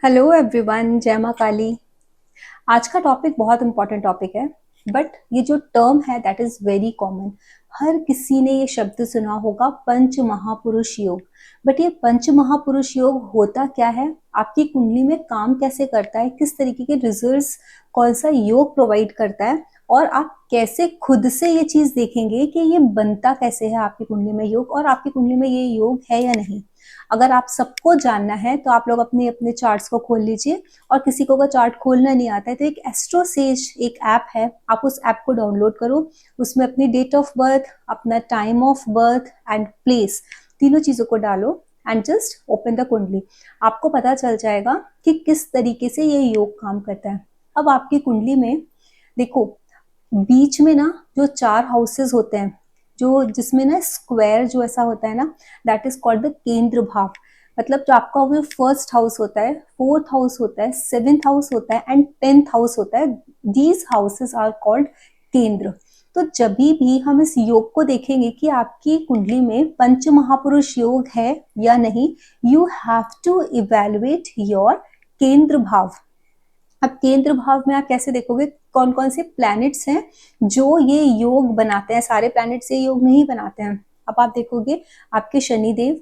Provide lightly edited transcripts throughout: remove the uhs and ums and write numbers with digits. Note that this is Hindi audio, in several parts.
हेलो एवरीवन, जय माँ काली। आज का टॉपिक बहुत इंपॉर्टेंट टॉपिक है। बट ये जो टर्म है दैट इज वेरी कॉमन। हर किसी ने ये शब्द सुना होगा, पंच महापुरुष योग। बट ये पंच महापुरुष योग होता क्या है, आपकी कुंडली में काम कैसे करता है, किस तरीके के रिजल्ट्स कौन सा योग प्रोवाइड करता है, और आप कैसे खुद से ये चीज देखेंगे कि ये बनता कैसे है आपकी कुंडली में योग, और आपकी कुंडली में ये योग है या नहीं। अगर आप सबको जानना है तो आप लोग अपने अपने चार्ट्स को खोल लीजिए। और किसी को अगर चार्ट खोलना नहीं आता है तो एक एस्ट्रोसेज एक ऐप है, आप उस ऐप को डाउनलोड करो। उसमें अपनी डेट ऑफ बर्थ, अपना time of birth and place, तीनों चीजों को डालो एंड जस्ट ओपन द कुंडली। आपको पता चल जाएगा कि किस तरीके से ये योग काम करता है। अब आपकी कुंडली में देखो, बीच में ना जो 4 हाउसेस होते हैं, जो जिसमें ना स्क्वायर जो ऐसा होता है ना, दैट इज कॉल्ड द केंद्र भाव। मतलब जो आपका वो फर्स्ट हाउस होता है, फोर्थ हाउस होता है, सेवेंथ हाउस होता है एंड 10th हाउस होता है। दीज हाउसेस आर कॉल्ड केंद्र। तो जब भी हम इस योग को देखेंगे कि आपकी कुंडली में पंच महापुरुष योग है या नहीं, you have to evaluate your केंद्र भाव। अब केंद्र भाव में आप कैसे देखोगे कौन कौन से प्लैनेट्स हैं जो ये योग बनाते हैं। सारे प्लैनेट्स ये योग नहीं बनाते हैं। अब आप देखोगे आपके शनिदेव,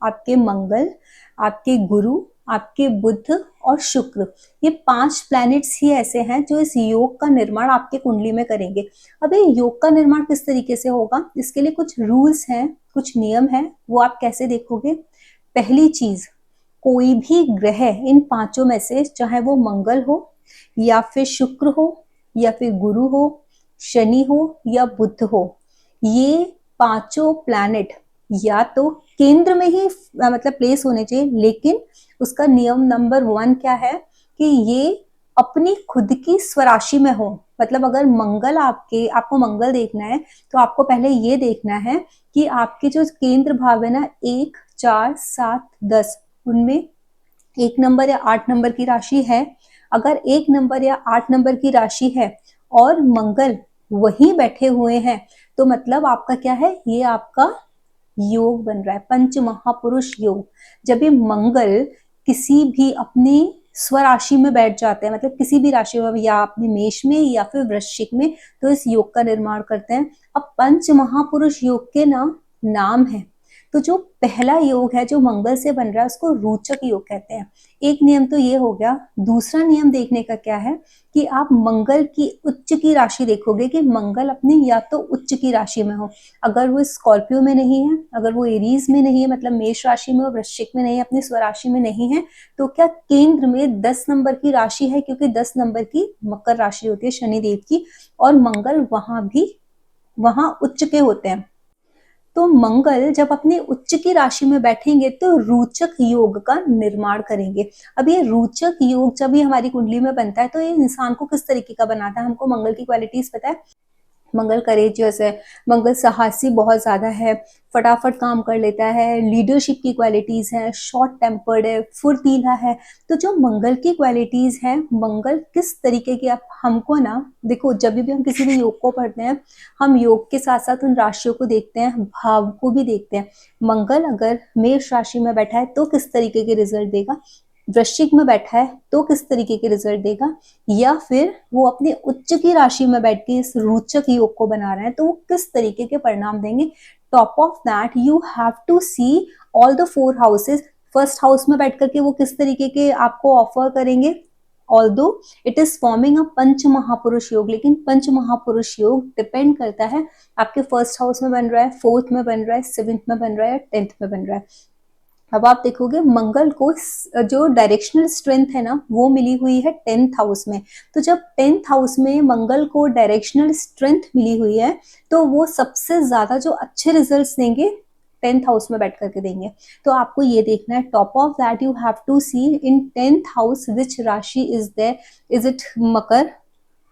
आपके मंगल, आपके गुरु, आपके बुध और शुक्र, ये 5 प्लैनेट्स ही ऐसे हैं जो इस योग का निर्माण आपके कुंडली में करेंगे। अब ये योग का निर्माण किस तरीके से होगा, इसके लिए कुछ रूल्स हैं, कुछ नियम हैं। वो आप कैसे देखोगे? पहली चीज, कोई भी ग्रह इन 5 में से, चाहे वो मंगल हो या फिर शुक्र हो या फिर गुरु हो, शनि हो या बुध हो, ये 5 प्लैनेट या तो केंद्र में ही मतलब प्लेस होने चाहिए। लेकिन उसका नियम नंबर 1 क्या है कि ये अपनी खुद की स्वराशि में हो। मतलब अगर मंगल आपको मंगल देखना है तो आपको पहले ये देखना है कि आपके जो केंद्र भाव है ना, 1, 4, 7, 10, उनमें 1 नंबर या 8 नंबर की राशि है। अगर 1 नंबर या 8 नंबर की राशि है और मंगल वहीं बैठे हुए हैं, तो मतलब आपका क्या है, ये आपका योग बन रहा है, पंच महापुरुष योग। जब ये मंगल किसी भी अपनी स्वराशि में बैठ जाते हैं, मतलब किसी भी राशि में, या अपनी मेष में या फिर वृश्चिक में, तो इस योग का निर्माण करते हैं। अब पंच महापुरुष योग के नाम है। तो जो पहला योग है जो मंगल से बन रहा है उसको रोचक योग कहते हैं। एक नियम तो ये हो गया। दूसरा नियम देखने का क्या है कि आप मंगल की उच्च की राशि देखोगे कि मंगल अपनी या तो उच्च की राशि में हो। अगर वो स्कॉर्पियो में नहीं है, अगर वो एरीज में नहीं है, मतलब मेष राशि में और वृश्चिक में नहीं है, अपनी स्वराशि में नहीं है, तो क्या केंद्र में 10 नंबर की राशि है, क्योंकि 10 नंबर की मकर राशि होती है शनिदेव की, और मंगल वहां उच्च के होते हैं। तो मंगल जब अपनी उच्च की राशि में बैठेंगे तो रोचक योग का निर्माण करेंगे। अब ये रोचक योग जब ये हमारी कुंडली में बनता है तो ये इंसान को किस तरीके का बनाता है, हमको मंगल की क्वालिटीज पता है। मंगल करेजियस है, मंगल साहसी बहुत ज्यादा है, फटाफट काम कर लेता है, लीडरशिप की क्वालिटीज है, शॉर्ट टेम्पर्ड है, फुर्तीला है। तो जो मंगल की क्वालिटीज है, मंगल किस तरीके की, आप हमको ना देखो, जब भी हम किसी भी योग को पढ़ते हैं, हम योग के साथ साथ उन राशियों को देखते हैं, भाव को भी देखते हैं। मंगल अगर मेष राशि में बैठा है तो किस तरीके के रिजल्ट देगा, वृश्चिक में बैठा है तो किस तरीके के रिजल्ट देगा, या फिर वो अपने उच्च की राशि में बैठ के इस रोचक योग को बना रहे हैं तो वो किस तरीके के परिणाम देंगे। Top of that you have to see all the 4 houses. First house में बैठ करके वो किस तरीके के आपको ऑफर करेंगे। Although it is forming a पंच महापुरुष योग, लेकिन पंच महापुरुष योग डिपेंड करता है आपके फर्स्ट हाउस में बन रहा है, फोर्थ में बन रहा है, सेवेंथ में बन रहा है, 10th में बन रहा है। अब आप देखोगे मंगल को जो डायरेक्शनल स्ट्रेंथ है ना, वो मिली हुई है 10th हाउस में। तो जब 10th हाउस में मंगल को डायरेक्शनल स्ट्रेंथ मिली हुई है तो वो सबसे ज्यादा जो अच्छे रिजल्ट्स देंगे 10th हाउस में बैठ करके देंगे। तो आपको ये देखना है, top of that you have to see in 10th house which rashi is there, is it Makar,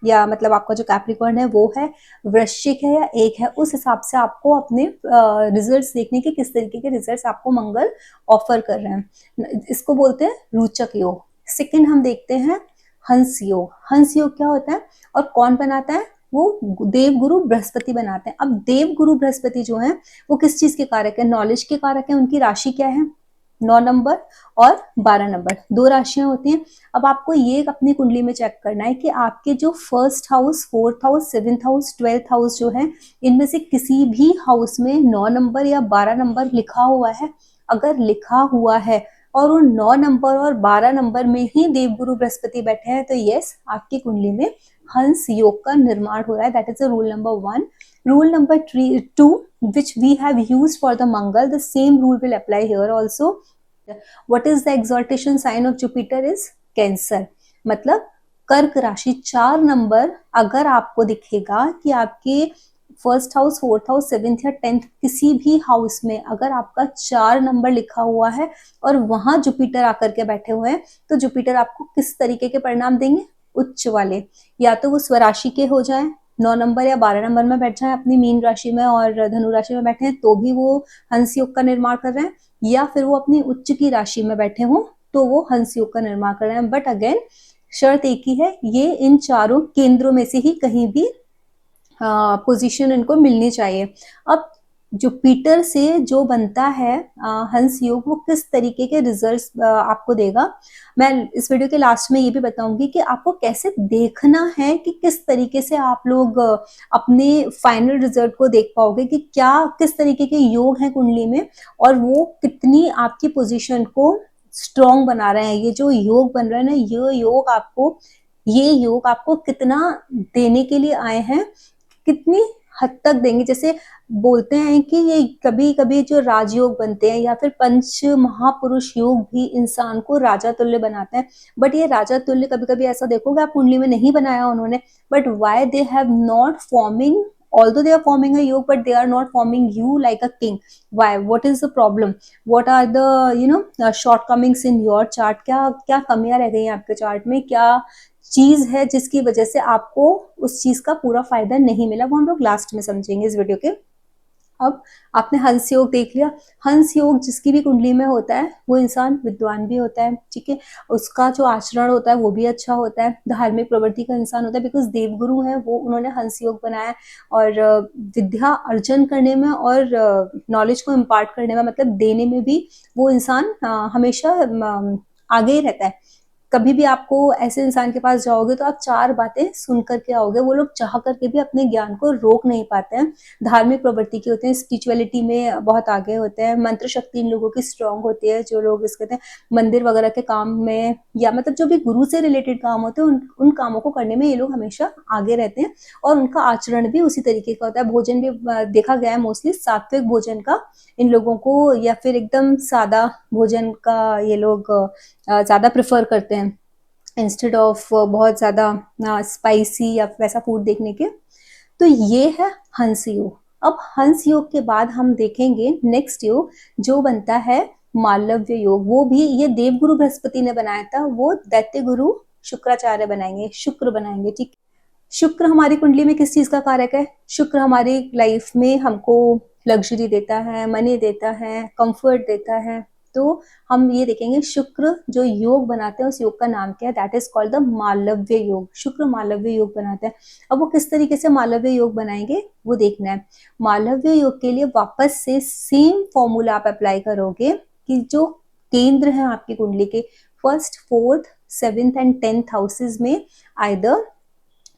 या मतलब आपका जो कैप्रिकॉर्न है वो है, वृश्चिक है या एक है। उस हिसाब से आपको अपने रिजल्ट्स देखने के किस तरीके के रिजल्ट्स आपको मंगल ऑफर कर रहे हैं। इसको बोलते हैं रोचक योग। सेकंड हम देखते हैं हंस योग। हंस योग क्या होता है और कौन बनाता है, वो देवगुरु बृहस्पति बनाते हैं। अब देवगुरु बृहस्पति जो है वो किस चीज के कारक है, नॉलेज के कारक है। उनकी राशि क्या है, 9 नंबर और 12 नंबर, 2 राशियां होती हैं। अब आपको ये अपनी कुंडली में चेक करना है कि आपके जो first house, fourth house, seventh house, 12th house जो है, इनमें से किसी भी हाउस में 9 नंबर या 12 नंबर लिखा हुआ है। अगर लिखा हुआ है और उन 9 नंबर और 12 नंबर में ही देवगुरु बृहस्पति बैठे हैं, तो यस, आपकी कुंडली में हंस योग का निर्माण हो रहा है। That is rule number 1. Rule number 2, which we have used for the Mangal, the same rule will apply here also. What is the exaltation sign of Jupiter is Cancer. मतलब कर्क राशि, 4 नंबर अगर आपको दिखेगा कि आपके first house, fourth house, seventh या 10th किसी भी हाउस में अगर आपका 4 नंबर लिखा हुआ है और वहां जुपिटर आकर के बैठे हुए हैं, तो जुपिटर आपको किस तरीके के परिणाम देंगे? उच्च वाले। या तो वो स्वराशि के हो जाए, 9 नंबर या 12 नंबर में बैठ जाए अपनी मीन राशि में और धनु राशि में बैठे हैं तो भी वो हंस योग का निर्माण कर रहे हैं, या फिर वो अपनी उच्च की राशि में बैठे हों तो वो हंस योग का निर्माण कर रहे हैं। बट अगेन शर्त एक ही है, ये इन चारों केंद्रों में से ही कहीं भी पोजीशन इनको मिलनी चाहिए। अब जुपिटर से जो बनता है हंस योग, वो किस तरीके के रिजल्ट्स आपको देगा, मैं इस वीडियो के लास्ट में ये भी बताऊंगी कि आपको कैसे देखना है कि किस तरीके से आप लोग अपने फाइनल रिजल्ट को देख पाओगे कि क्या किस तरीके के योग हैं कुंडली में और वो कितनी आपकी पोजीशन को स्ट्रॉन्ग बना रहे हैं। ये जो योग बन रहे हैं ना, ये योग आपको कितना देने के लिए आए हैं, कितनी हद तक देंगे। जैसे बोलते हैं कि ये कभी कभी जो राजयोग बनते हैं या फिर पंच महापुरुष योग भी इंसान को राजा तुल्य बनाते हैं, बट ये राजा तुल्य कभी कभी ऐसा देखोगे आप कुंडली में नहीं बनाया उन्होंने, but why they have not forming, although they are forming a yoke but they are not forming you like a king. Why? What is the problem? What are the shortcomings in your chart? क्या क्या कमियां रह गई हैं आपके चार्ट में, क्या चीज है जिसकी वजह से आपको उस चीज का पूरा फायदा नहीं मिला, वो हम लोग लास्ट में समझेंगे इस वीडियो के। अब आपने हंस योग देख लिया। हंस योग जिसकी भी कुंडली में होता है वो इंसान विद्वान भी होता है, ठीक है, उसका जो आचरण होता है वो भी अच्छा होता है, धार्मिक प्रवृत्ति का इंसान होता है, बिकॉज देवगुरु है वो, उन्होंने हंस योग बनाया और विद्या अर्जन करने में और नॉलेज को इम्पार्ट करने में, मतलब देने में भी वो इंसान हमेशा आगे ही रहता है। कभी भी आपको ऐसे इंसान के पास जाओगे तो आप 4 बातें सुन करके आओगे। वो लोग चाह करके भी अपने ज्ञान को रोक नहीं पाते हैं, धार्मिक प्रवृत्ति के होते हैं, स्पिरिचुअलिटी में बहुत आगे होते हैं, मंत्र शक्ति इन लोगों की स्ट्रांग होती है। जो लोग इस कहते हैं मंदिर वगैरह के काम में या मतलब जो भी गुरु से रिलेटेड काम होते हैं उन कामों को करने में ये लोग हमेशा आगे रहते हैं और उनका आचरण भी उसी तरीके का होता है। भोजन भी देखा गया है मोस्टली सात्विक भोजन का इन लोगों को, या फिर एकदम सादा भोजन का ये लोग ज्यादा प्रेफर करते हैं इंस्टेड ऑफ बहुत ज्यादा स्पाइसी या वैसा फूड देखने के। तो ये है हंस योग। अब हंस योग के बाद हम देखेंगे नेक्स्ट योग जो बनता है मालव्य योग। वो भी ये देवगुरु बृहस्पति ने बनाया था, वो दैत्य गुरु शुक्राचार्य बनाएंगे, शुक्र बनाएंगे, ठीक। शुक्र हमारी कुंडली में किस चीज का कारक है? शुक्र हमारी लाइफ में हमको लग्जरी देता है, मनी देता है, कंफर्ट देता है। तो हम ये देखेंगे शुक्र जो योग बनाते हैं उस योग का नाम क्या है, that is called the Malavya योग। शुक्र मालव्य योग बनाते हैं। अब वो किस तरीके से मालव्य योग बनाएंगे वो देखना है। मालव्य योग के लिए वापस से सेम फॉर्मूला आप अप्लाई करोगे कि जो केंद्र है आपकी कुंडली के first, fourth, seventh and 10th houses में आइदर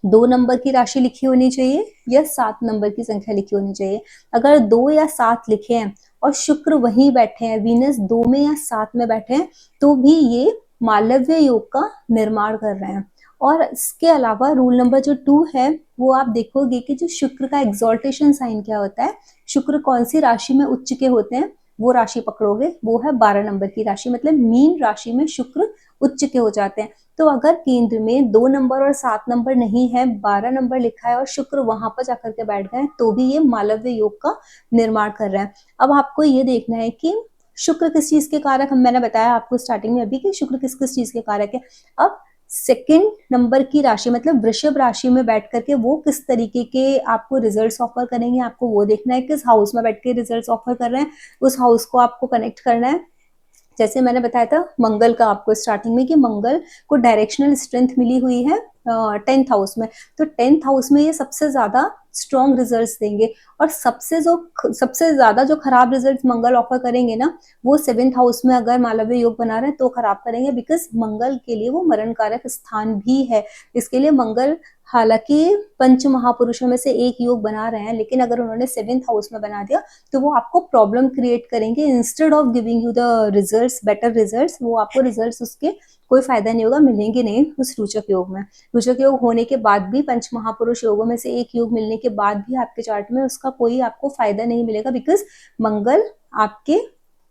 2 नंबर की राशि लिखी होनी चाहिए या 7 नंबर की संख्या लिखी होनी चाहिए। अगर 2 या 7 लिखे हैं और शुक्र वहीं बैठे हैं, वीनस 2 में या 7 में बैठे हैं, तो भी ये मालव्य योग का निर्माण कर रहे हैं। और इसके अलावा रूल नंबर जो 2 है वो आप देखोगे कि जो शुक्र का एक्सॉल्टेशन साइन क्या होता है, शुक्र कौन सी राशि में उच्च के होते हैं वो राशि पकड़ोगे, वो है 12 नंबर की राशि, मतलब मीन राशि में शुक्र उच्च के हो जाते हैं। तो अगर केंद्र में 2 नंबर और 7 नंबर नहीं है, 12 नंबर लिखा है और शुक्र वहां पर जाकर के बैठ गए, तो भी ये मालव्य योग का निर्माण कर रहे हैं। अब आपको ये देखना है कि शुक्र किस चीज के कारक, हम मैंने बताया आपको स्टार्टिंग में अभी कि शुक्र किस किस चीज के कारक है। अब सेकंड नंबर की राशि मतलब वृषभ राशि में बैठ करके वो किस तरीके के आपको रिजल्ट्स ऑफर करेंगे, आपको वो देखना है। किस हाउस में बैठ के रिजल्ट्स ऑफर कर रहे हैं उस हाउस को आपको कनेक्ट करना है। जैसे मैंने बताया था मंगल का आपको स्टार्टिंग में कि मंगल को डायरेक्शनल स्ट्रेंथ मिली हुई है 10th हाउस में, तो 10th हाउस में ये सबसे ज्यादा स्ट्रॉन्ग रिजल्ट्स देंगे। और सबसे ज्यादा जो खराब रिजल्ट्स मंगल ऑफर करेंगे ना, वो 7th हाउस में अगर मालव्य योग बना रहे हैं तो खराब करेंगे, बिकॉज मंगल के लिए वो मरण कारक स्थान भी है। इसके लिए मंगल हालांकि पंच महापुरुषों में से एक योग बना रहे हैं, लेकिन अगर उन्होंने 7th हाउस में बना दिया तो वो आपको प्रॉब्लम क्रिएट करेंगे। Instead of giving you the results, better results, वो आपको रिजल्ट्स उसके कोई फायदा नहीं होगा, मिलेंगे नहीं उस रोचक योग में। रोचक योग होने के बाद भी, पंच महापुरुष योगों में से एक योग मिलने के बाद भी आपके चार्ट में उसका कोई आपको फायदा नहीं मिलेगा, बिकॉज मंगल आपके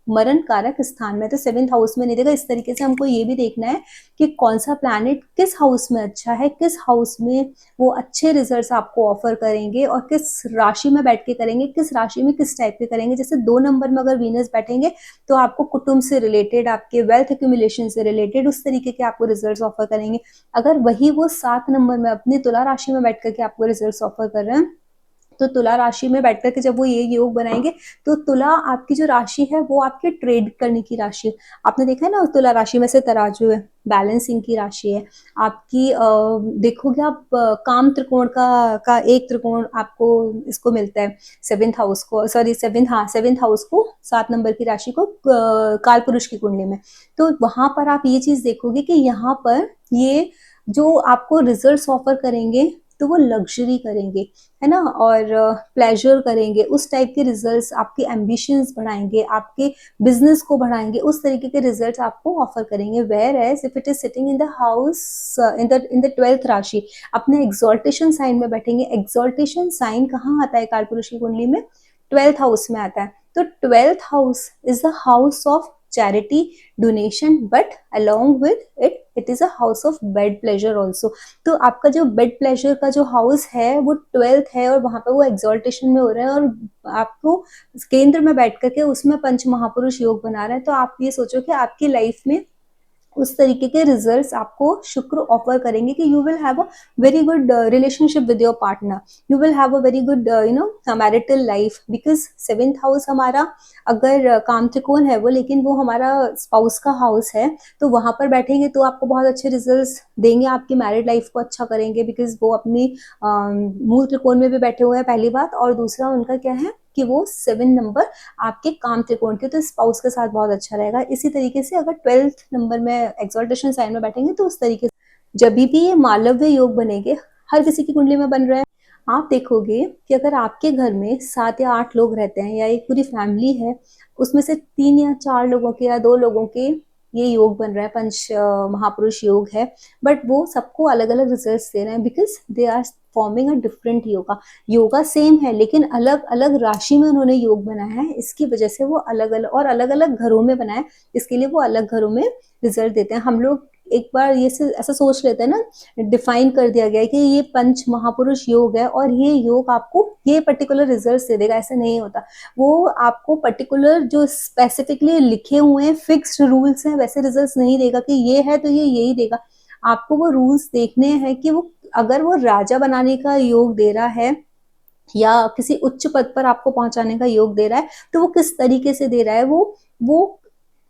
मरण कारक स्थान में, तो 7th हाउस में नहीं देगा। इस तरीके से हमको ये भी देखना है कि कौन सा प्लैनेट किस हाउस में अच्छा है, किस हाउस में वो अच्छे रिजल्ट्स आपको ऑफर करेंगे, और किस राशि में बैठ के करेंगे, किस राशि में किस टाइप के करेंगे। जैसे 2 नंबर में अगर वीनस बैठेंगे तो आपको कुटुंब से रिलेटेड, आपके वेल्थ एक्यूमुलेशन से रिलेटेड उस तरीके के आपको रिजल्ट्स ऑफर करेंगे। अगर वही वो 7 नंबर में अपनी तुला राशि में बैठ करके आपको रिजल्ट्स ऑफर कर रहे हैं, तो तुला राशि में बैठ करके जब वो ये योग बनाएंगे, तो तुला आपकी जो राशि है वो आपके ट्रेड करने की राशि है। आपने देखा है ना, तुला राशि में से तराजू है, बैलेंसिंग की राशि है आपकी। देखोगे आप, काम त्रिकोण का एक त्रिकोण आपको इसको मिलता है 7th हाउस को, सॉरी 7th हाउस को, 7 नंबर की राशि को काल पुरुष की कुंडली में। तो वहां पर आप ये चीज देखोगे कि यहाँ पर ये जो आपको रिजल्ट्स ऑफर करेंगे तो वो लग्जरी करेंगे, है ना, और प्लेजर करेंगे। उस टाइप के रिजल्ट्स आपके एम्बिशंस बढ़ाएंगे, आपके बिजनेस को बढ़ाएंगे, उस तरीके के रिजल्ट्स आपको ऑफर करेंगे। Whereas if it is sitting in the house, in the 12th rashi, अपने एक्सॉल्टेशन साइन में बैठेंगे। एक्सॉल्टेशन साइन कहाँ आता है कालपुरुष की कुंडली में? 12th हाउस में आता है। तो 12th house is the house of charity, donation, but along with it is a house of bed pleasure also। तो आपका जो बेड प्लेजर का जो हाउस है वो 12th है, और वहां पे वो एक्सॉल्टेशन में हो रहा है, और आपको केंद्र में बैठ करके उसमें पंच महापुरुष योग बना रहा है। तो आप ये सोचो कि आपकी लाइफ में उस तरीके के रिजल्ट्स आपको शुक्र ऑफर करेंगे कि you will have a very good relationship with your partner, you will have a very good marital life, because 7th house हमारा अगर काम त्रिकोण है वो, लेकिन वो हमारा स्पाउस का हाउस है, तो वहां पर बैठेंगे तो आपको बहुत अच्छे रिजल्ट्स देंगे, आपकी मैरिड लाइफ को अच्छा करेंगे, बिकॉज वो अपनी मूल त्रिकोण में भी बैठे हुए हैं, पहली बात। और दूसरा उनका क्या है कि वो 7 नंबर आपके काम त्रिकोण के, तो स्पाउस के साथ बहुत अच्छा रहेगा। इसी तरीके से अगर 12th नंबर में एक्सॉल्टेशन साइन में बैठेंगे तो उस तरीके से जब भी ये मालव्य योग बनेंगे, हर किसी की कुंडली में बन रहे हैं, आप देखोगे कि अगर आपके घर में 7 या 8 लोग रहते हैं, या एक पूरी फैमिली है, उसमें से 3 या 4 लोगों के या 2 लोगों के ये योग बन रहा है, पंच महापुरुष योग है, बट वो सबको अलग अलग रिजल्ट्स दे रहे हैं, because they are forming a different yoga. Yoga same है, लेकिन अलग अलग राशि में उन्होंने योग बनाया है, इसकी वजह से वो अलग अलग, और अलग अलग घरों में बनाया है, इसके लिए वो अलग घरों में रिजल्ट देते हैं। हम लोग एक बार ये ऐसा सोच लेते हैं ना, डिफाइन कर दिया गया है कि ये पंच महापुरुष योग है और ये योग आपको ये पर्टिकुलर रिजल्ट दे देगा, ऐसा नहीं होता। वो आपको पर्टिकुलर जो स्पेसिफिकली लिखे हुए हैं, फिक्स्ड रूल्स हैं, वैसे रिजल्ट्स नहीं देगा कि ये है तो ये यही देगा। आपको वो रूल्स देखने हैं कि वो अगर वो राजा बनाने का योग दे रहा है या किसी उच्च पद पर आपको पहुंचाने का योग दे रहा है, तो वो किस तरीके से दे रहा है, वो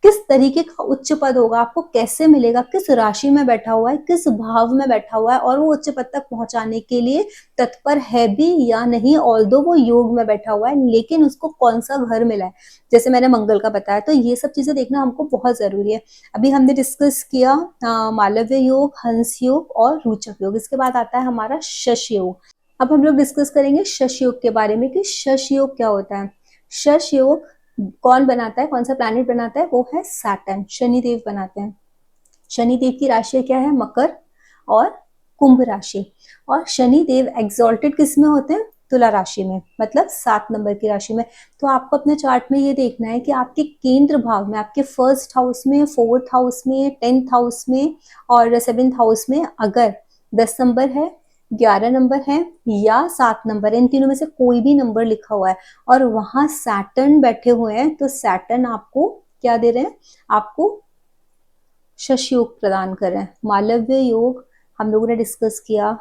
किस तरीके का उच्च पद होगा, आपको कैसे मिलेगा, किस राशि में बैठा हुआ है, किस भाव में बैठा हुआ है, और वो उच्च पद तक पहुंचाने के लिए तत्पर है भी या नहीं। ऑल्दो वो योग में बैठा हुआ है, लेकिन उसको कौन सा घर मिला है, जैसे मैंने मंगल का बताया। तो ये सब चीजें देखना हमको बहुत जरूरी है। अभी हमने डिस्कस किया मालव्य योग, हंस योग और रोचक योग। इसके बाद आता है हमारा शश योग। अब हम लोग डिस्कस करेंगे शश योग के बारे में कि शश योग क्या होता है। शश योग कौन बनाता है, कौन सा प्लैनेट बनाता है? वो है सैटर्न, शनिदेव बनाते हैं। शनिदेव की राशि क्या है? मकर और कुंभ राशि। और शनिदेव एग्जॉल्टेड किस में होते हैं? तुला राशि में, मतलब 7 नंबर की राशि में। तो आपको अपने चार्ट में ये देखना है कि आपके केंद्र भाव में, आपके 1st हाउस में, 4th हाउस में, 10th हाउस में और 7th हाउस में अगर 10 नंबर है, 11 नंबर है या 7 नंबर है, इन तीनों में से कोई भी नंबर लिखा हुआ है और वहां सैटर्न बैठे हुए हैं, तो सैटर्न आपको क्या दे रहे हैं? आपको शश योग प्रदान कर रहे हैं। मालव्य योग हम लोगों ने डिस्कस किया,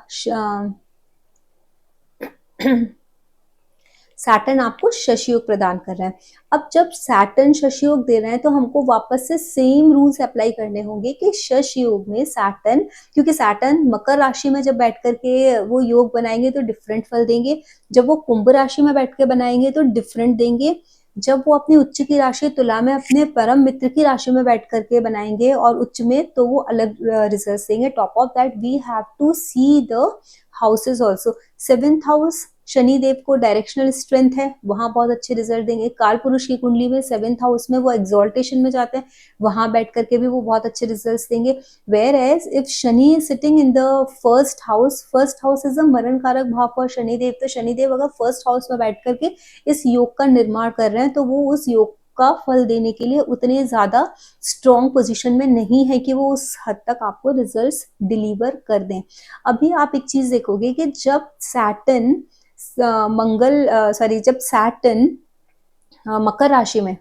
सैटर्न आपको शश योग प्रदान कर रहा है। अब जब सैटर्न शश योग दे रहे हैं तो हमको वापस से सेम रूल्स अप्लाई करने होंगे कि शश योग में सैटर्न, क्योंकि सैटर्न मकर राशि में जब बैठ करके वो योग बनाएंगे तो डिफरेंट फल देंगे, जब वो कुंभ राशि में बैठ के बनाएंगे तो डिफरेंट देंगे, जब वो अपनी उच्च की राशि तुला में अपने परम मित्र की राशि में बैठ करके बनाएंगे और उच्च में, तो वो अलग रिजल्ट देंगे। Top of that we have to see the houses also. 7th house Shani Dev को डायरेक्शनल स्ट्रेंथ है, वहां बहुत अच्छे रिजल्ट देंगे। काल पुरुष की कुंडली में 7th हाउस में वो एक्सॉल्टेशन में जाते हैं, वहां बैठ करके भी वो बहुत अच्छे रिजल्ट देंगे। Whereas if Shani is sitting in the first house is a maran karak भाव फॉर शनिदेव, तो शनिदेव अगर फर्स्ट हाउस में बैठ करके इस योग का निर्माण कर रहे हैं तो वो उस योग का फल देने के लिए उतने ज्यादा स्ट्रॉन्ग पोजीशन में नहीं है कि वो उस हद तक आपको रिजल्ट्स डिलीवर कर दें। अभी आप एक चीज देखोगे कि जब सैटर्न जब सैटर्न मकर राशि में,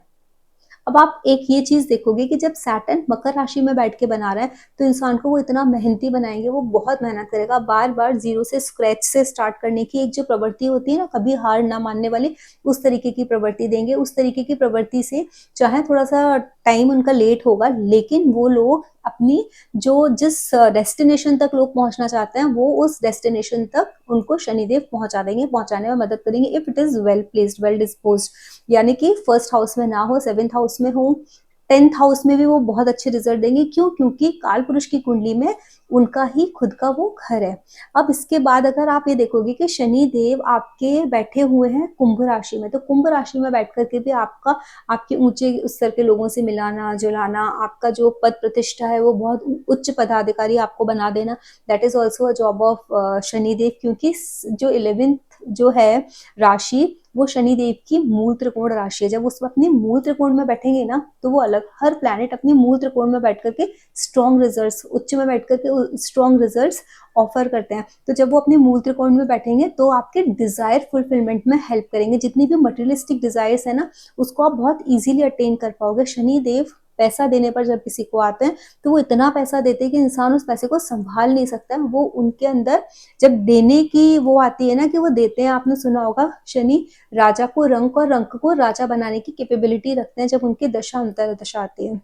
अब आप एक ये चीज देखोगे कि जब सैटर्न मकर राशि में बैठ के बना रहा है तो इंसान को वो इतना मेहनती बनाएंगे, वो बहुत मेहनत करेगा, बार बार जीरो से स्क्रैच से स्टार्ट करने की एक जो प्रवृत्ति होती है ना, कभी हार ना मानने वाली, उस तरीके की प्रवृत्ति देंगे। उस तरीके की प्रवृत्ति से चाहे थोड़ा सा टाइम उनका लेट होगा, लेकिन वो लोग अपनी जिस डेस्टिनेशन तक लोग पहुंचना चाहते हैं वो उस डेस्टिनेशन तक उनको शनिदेव पहुंचा देंगे, पहुंचाने में मदद करेंगे if it is well placed, well disposed. यानी कि फर्स्ट हाउस में ना हो, 7th हाउस में हो, 10th हाउस में भी वो बहुत अच्छे रिजल्ट देंगे। क्यों? क्योंकि काल पुरुष की कुंडली में उनका ही खुद का वो घर है। अब इसके बाद अगर आप ये देखोगे कि शनि देव आपके बैठे हुए हैं कुंभ राशि में, तो कुंभ राशि में बैठ करके भी आपके ऊंचे स्तर के लोगों से मिलाना जुलाना, आपका जो पद प्रतिष्ठा है वो बहुत उच्च पदाधिकारी आपको बना देना, that is also a job of Shanidev. क्योंकि जो 11th जो है राशि वो शनिदेव की मूल त्रिकोण राशि है। जब उस अपनी मूल त्रिकोण में बैठेंगे ना तो वो अलग, हर प्लैनेट अपनी मूल त्रिकोण में बैठ करके स्ट्रॉन्ग रिजल्ट्स, उच्च में बैठ करके स्ट्रॉन्ग रिजल्ट्स ऑफर करते हैं। तो जब वो अपने मूल त्रिकोण में बैठेंगे तो आपके डिजायर फुलफिलमेंट में हेल्प करेंगे। जितनी भी मटेरियलिस्टिक डिजायर्स है ना उसको आप बहुत इजीली अटेन कर पाओगे। शनि देव पैसा देने पर जब किसी को आते हैं तो वो इतना पैसा देते हैं कि इंसान उस पैसे को संभाल नहीं सकता है। वो उनके अंदर जब देने की वो आती है ना कि वो देते हैं, आपने सुना होगा शनि राजा को रंक और रंक को राजा बनाने की कैपेबिलिटी रखते हैं जब उनकी दशा अंतर दशा आती है।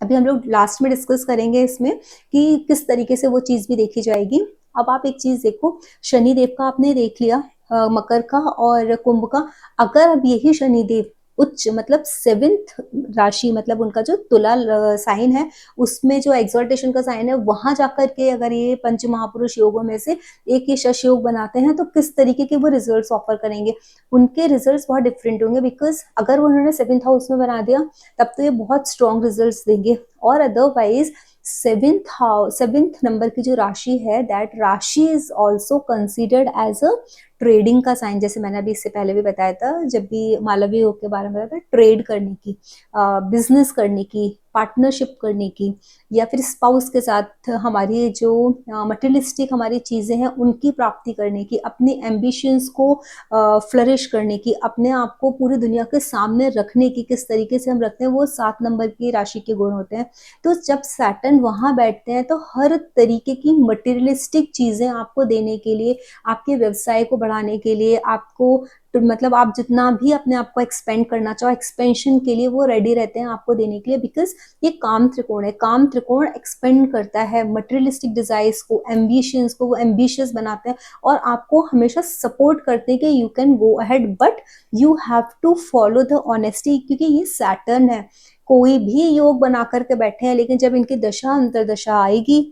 अभी हम लोग लास्ट में डिस्कस करेंगे इसमें कि किस तरीके से वो चीज भी देखी जाएगी। अब आप एक चीज देखो, शनि देव का आपने देख लिया, मकर का और कुंभ का। अगर अब यही शनि देव उच्च मतलब 7th राशि मतलब उनका जो तुला साइन है उसमें जो एक्सॉल्टेशन का साइन है वहां जाकर के अगर ये पंच महापुरुष योगों में से एक ये शश योग बनाते हैं तो किस तरीके के वो रिजल्ट्स ऑफर करेंगे। उनके रिजल्ट्स बहुत डिफरेंट होंगे, बिकॉज अगर उन्होंने 7th हाउस में बना दिया तब तो ये बहुत स्ट्रॉन्ग रिजल्ट्स देंगे। और अदरवाइज 7th नंबर की जो राशि है that rashi is also considered as a trading का साइन। जैसे मैंने अभी इससे पहले भी बताया था जब भी मालवीय योग के बारे में बताया था, ट्रेड करने की, बिजनेस करने की, पार्टनरशिप करने की, या फिर स्पाउस के साथ हमारी जो मटेरियलिस्टिक हमारी चीजें हैं उनकी प्राप्ति करने की, अपनी एम्बिशंस को फ्लरिश करने की, अपने आप को पूरी दुनिया के सामने रखने की, किस तरीके से हम रखते हैं, वो 7 नंबर की राशि के गुण होते हैं। तो जब सैटर्न वहां बैठते हैं तो हर तरीके की मटेरियलिस्टिक चीजें आपको देने के लिए, आपके व्यवसाय को बढ़ाने के लिए, आपको तो मतलब आप जितना भी अपने आप को एक्सपेंड करना चाहो एक्सपेंशन के लिए वो रेडी रहते हैं आपको देने के लिए। बिकॉज ये काम त्रिकोण है, काम त्रिकोण एक्सपेंड करता है मटेरियलिस्टिक डिजायर्स को, एम्बिशंस को, वो एम्बिशियस बनाते हैं और आपको हमेशा सपोर्ट करते हैं कि you can go ahead, but you have to follow the honesty. क्योंकि ये सैटर्न है, कोई भी योग बना करके बैठे हैं लेकिन जब इनकी दशा अंतरदशा आएगी,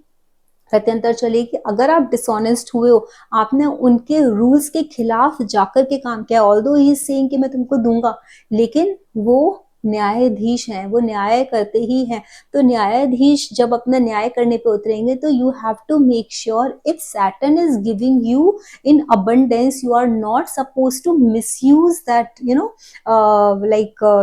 प्रत्यंतर चलेगी, अगर आप डिसऑनेस्ट हुए हो, आपने उनके रूल्स के खिलाफ जाकर के काम किया, ऑल्दो ही इज सेइंग कि मैं तुमको दूंगा, लेकिन वो न्यायाधीश हैं, वो न्याय करते ही हैं। तो न्यायाधीश जब अपना न्याय करने पे उतरेंगे तो you have to make sure if Saturn is giving you in abundance, you are not suppose to misuse that, you know,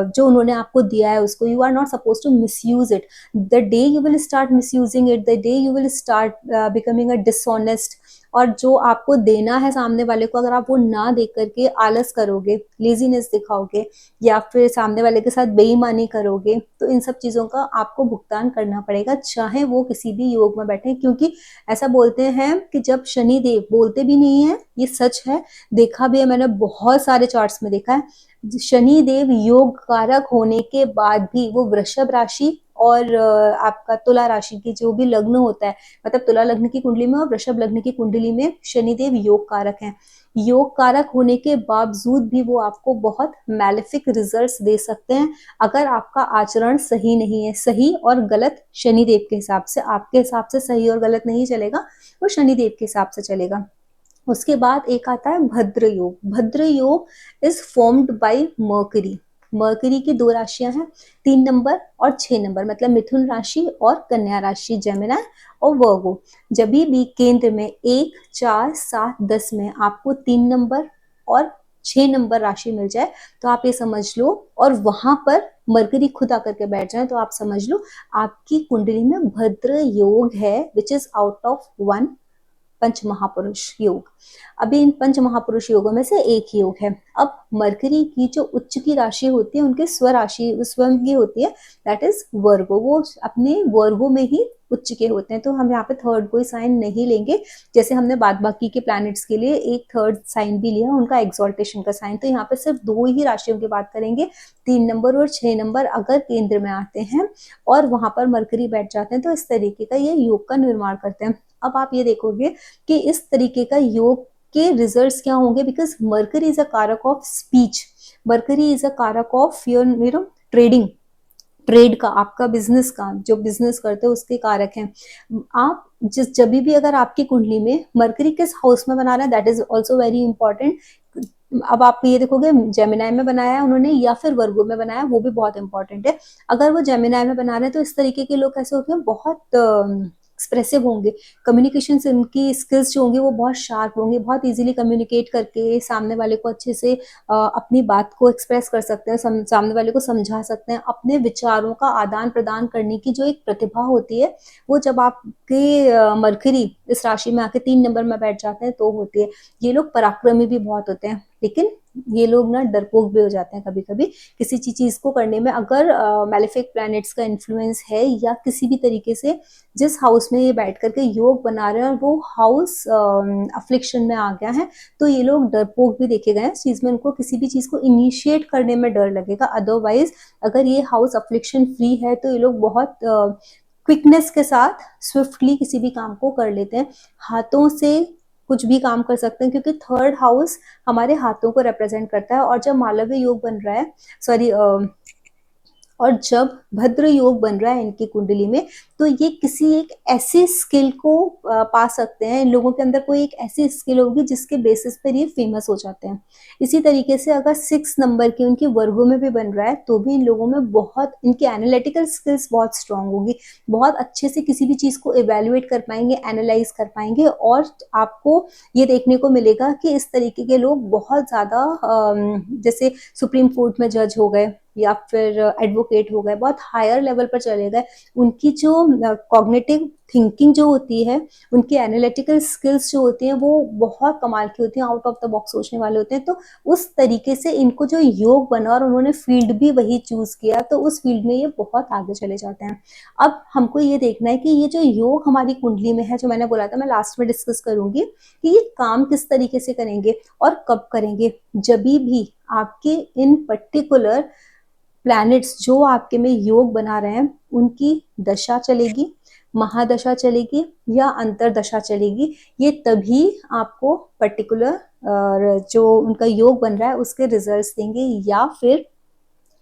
जो उन्होंने आपको दिया है उसको, you are not suppose to misuse it. The day you will start misusing it, the day you will start becoming a dishonest और जो आपको देना है सामने वाले को, अगर आप वो ना दे करके आलस करोगे, लेजीनेस दिखाओगे या फिर सामने वाले के साथ बेईमानी करोगे, तो इन सब चीजों का आपको भुगतान करना पड़ेगा, चाहे वो किसी भी योग में बैठे। क्योंकि ऐसा बोलते हैं कि जब शनि देव, बोलते भी नहीं है, ये सच है, देखा भी है मैंने, बहुत सारे चार्ट्स में देखा है, शनि देव योग कारक होने के बाद भी वो वृषभ राशि और आपका तुला राशि की जो भी लग्न होता है, मतलब तुला लग्न की कुंडली में और वृषभ लग्न की कुंडली में शनिदेव योग कारक हैं। योग कारक होने के बावजूद भी वो आपको बहुत मैलेफिक रिजल्ट्स दे सकते हैं अगर आपका आचरण सही नहीं है। सही और गलत शनिदेव के हिसाब से, आपके हिसाब से सही और गलत नहीं चलेगा, वो शनिदेव के हिसाब से चलेगा। उसके बाद एक आता है भद्र योग। भद्र योग is formed by mercury. Mercury की दो राशियां हैं, 3 नंबर और 6 नंबर, मतलब मिथुन राशि और कन्या राशि, जेमिनाई और वर्गो। जब भी केंद्र में 1, 4, 7, 10 में आपको 3 नंबर और 6 नंबर राशि मिल जाए तो आप ये समझ लो, और वहां पर मरकरी खुद आकर के बैठ जाए, तो आप समझ लो आपकी कुंडली में भद्र योग है, विच इज आउट ऑफ 1 पंच महापुरुष योग। अभी इन पंच महापुरुष योगों में से एक योग है। अब मरकरी की जो उच्च की राशि होती है, उनकी स्वराशि स्वयं की होती है, दैट इज वर्गो। वो अपने वर्गो में ही उच्च के होते हैं, तो हम यहाँ पे थर्ड कोई साइन नहीं लेंगे। जैसे हमने बाद बाकी के प्लैनेट्स के लिए एक थर्ड साइन भी लिया, उनका एक्सॉल्टेशन का साइन, तो यहाँ पे सिर्फ 2 ही राशियों की बात करेंगे। 3 नंबर और 6 नंबर अगर केंद्र में आते हैं और वहां पर मरकरी बैठ जाते हैं, तो इस तरीके का ये योग का निर्माण करते हैं। अब आप ये देखोगे कि इस तरीके का योग के रिजल्ट्स क्या होंगे, बिकॉज मरकरी इज अ कारक of speech, mercury is a कारक ऑफ योर ट्रेडिंग, ट्रेड का, आपका बिजनेस का, जो बिजनेस करते हो उसके कारक हैं आप। जब भी अगर आपकी कुंडली में मरकरी किस हाउस में बना रहा है, that is also very important. अब आप ये देखोगे जेमिनाई में बनाया है उन्होंने या फिर वर्गो में बनाया, वो भी बहुत इंपॉर्टेंट है। अगर वो जेमिनाई में बना रहे हैं तो इस तरीके के लोग कैसे होते हैं, बहुत एक्सप्रेसिव होंगे, कम्युनिकेशन से उनकी स्किल्स जो होंगी वो बहुत शार्प होंगे, बहुत इजीली कम्युनिकेट करके सामने वाले को अच्छे से अपनी बात को एक्सप्रेस कर सकते हैं, सामने वाले को समझा सकते हैं। अपने विचारों का आदान प्रदान करने की जो एक प्रतिभा होती है, वो जब आपके मरकरी इस राशि में आके 3 नंबर में बैठ जाते हैं तो होती है। ये लोग पराक्रमी भी बहुत होते हैं, लेकिन ये लोग ना डरपोक भी हो जाते हैं कभी कभी किसी चीज को करने में। अगर मैलेफिक प्लैनेट्स का इन्फ्लुएंस है या किसी भी तरीके से जिस हाउस में ये बैठ करके योग बना रहे हैं और वो हाउस अफ्लिक्शन में आ गया है, तो ये लोग डरपोक भी देखे गए हैं इस चीज में, उनको किसी भी चीज को इनिशिएट करने में डर लगेगा। अदरवाइज अगर ये हाउस अफ्लिक्शन फ्री है तो ये लोग बहुत क्विकनेस के साथ स्विफ्टली किसी भी काम को कर लेते हैं, हाथों से कुछ भी काम कर सकते हैं, क्योंकि थर्ड हाउस हमारे हाथों को रिप्रेजेंट करता है। और जब मालव्य योग बन रहा है, सॉरी, और जब भद्र योग बन रहा है इनकी कुंडली में, तो ये किसी एक ऐसी स्किल को पा सकते हैं, इन लोगों के अंदर कोई एक ऐसी स्किल होगी जिसके बेसिस पर ये फेमस हो जाते हैं। इसी तरीके से अगर 6 नंबर की उनकी वर्गों में भी बन रहा है तो भी इन लोगों में बहुत, इनकी एनालिटिकल स्किल्स बहुत स्ट्रांग होगी, बहुत अच्छे से किसी भी चीज को इवेल्युएट कर पाएंगे, एनालाइज कर पाएंगे। और आपको ये देखने को मिलेगा कि इस तरीके के लोग बहुत ज्यादा जैसे सुप्रीम कोर्ट में जज हो गए या फिर एडवोकेट हो गए, बहुत हायर लेवल पर चले गए, उनकी जो कॉग्निटिव थिंकिंग जो होती है, उनकी एनालिटिकल स्किल्स जो होती हैं वो बहुत कमाल की होती हैं, आउट ऑफ द बॉक्स सोचने वाले होते हैं। तो उस तरीके से इनको जो योग बना और उन्होंने फील्ड भी वही चूज किया, तो उस फील्ड में ये बहुत आगे चले जाते हैं। अब हमको ये देखना है कि ये जो योग हमारी कुंडली में है, जो मैंने बोला था मैं लास्ट में डिस्कस करूंगी, कि ये काम किस तरीके से करेंगे और कब करेंगे। जब भी आपके इन पर्टिकुलर प्लैनेट्स जो आपके में योग बना रहे हैं, उनकी दशा चलेगी, महादशा चलेगी या अंतरदशा चलेगी, ये तभी आपको पर्टिकुलर जो उनका योग बन रहा है उसके रिजल्ट्स देंगे। या फिर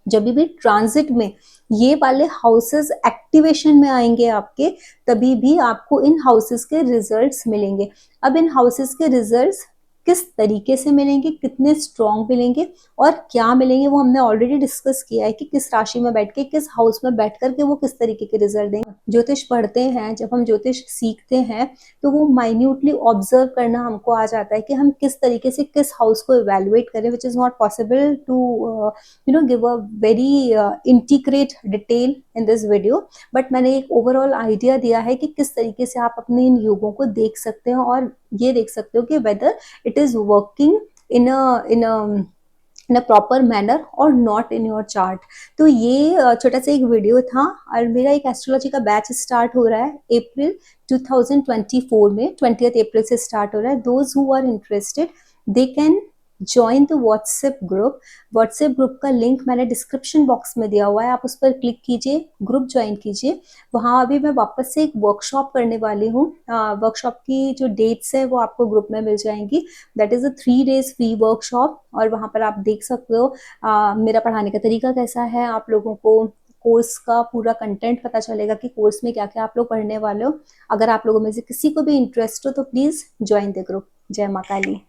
जब भी ट्रांजिट में ये वाले हाउसेस एक्टिवेशन में आएंगे आपके, तभी भी आपको इन हाउसेस के रिजल्ट्स मिलेंगे। अब इन हाउसेस के रिजल्ट्स किस तरीके से मिलेंगे, कितने स्ट्रॉन्ग मिलेंगे और क्या मिलेंगे, वो हमने ऑलरेडी डिस्कस किया है कि किस राशि में बैठ के, किस हाउस में बैठ करके वो किस तरीके के रिजल्ट देंगे। ज्योतिष पढ़ते हैं, जब हम ज्योतिष सीखते हैं तो वो माइन्यूटली ऑब्जर्व करना हमको आ जाता है कि हम किस तरीके से किस हाउस को इवेल्युएट करें, which is not possible to give a very integrate detail in this video, but मैंने एक ओवरऑल आइडिया दिया है कि किस तरीके से आप अपने इन योगों को देख सकते हो और ये देख सकते हो कि whether it is working in a proper manner और नॉट इन योर चार्ट। तो ये छोटा सा एक वीडियो था और मेरा एक एस्ट्रोलॉजी का बैच स्टार्ट हो रहा है अप्रैल 2024 में, 20th अप्रैल से स्टार्ट हो रहा है। Those who are interested they can join the WhatsApp group. WhatsApp group का लिंक मैंने डिस्क्रिप्शन बॉक्स में दिया हुआ है, आप उस पर क्लिक कीजिए, ग्रुप ज्वाइन कीजिए। वहाँ अभी मैं वापस से एक वर्कशॉप करने वाली हूँ। वर्कशॉप की जो डेट्स है वो आपको ग्रुप में मिल जाएंगी। That is a 3 days free workshop और वहाँ पर आप देख सकते हो मेरा पढ़ाने का तरीका कैसा है। आप लोगों को कोर्स का पूरा कंटेंट पता चलेगा कि कोर्स में क्या क्या आप लोग पढ़ने वाले हो। अगर आप लोगों में से किसी को भी इंटरेस्ट हो तो प्लीज ज्वाइन द ग्रुप। जय मां काली।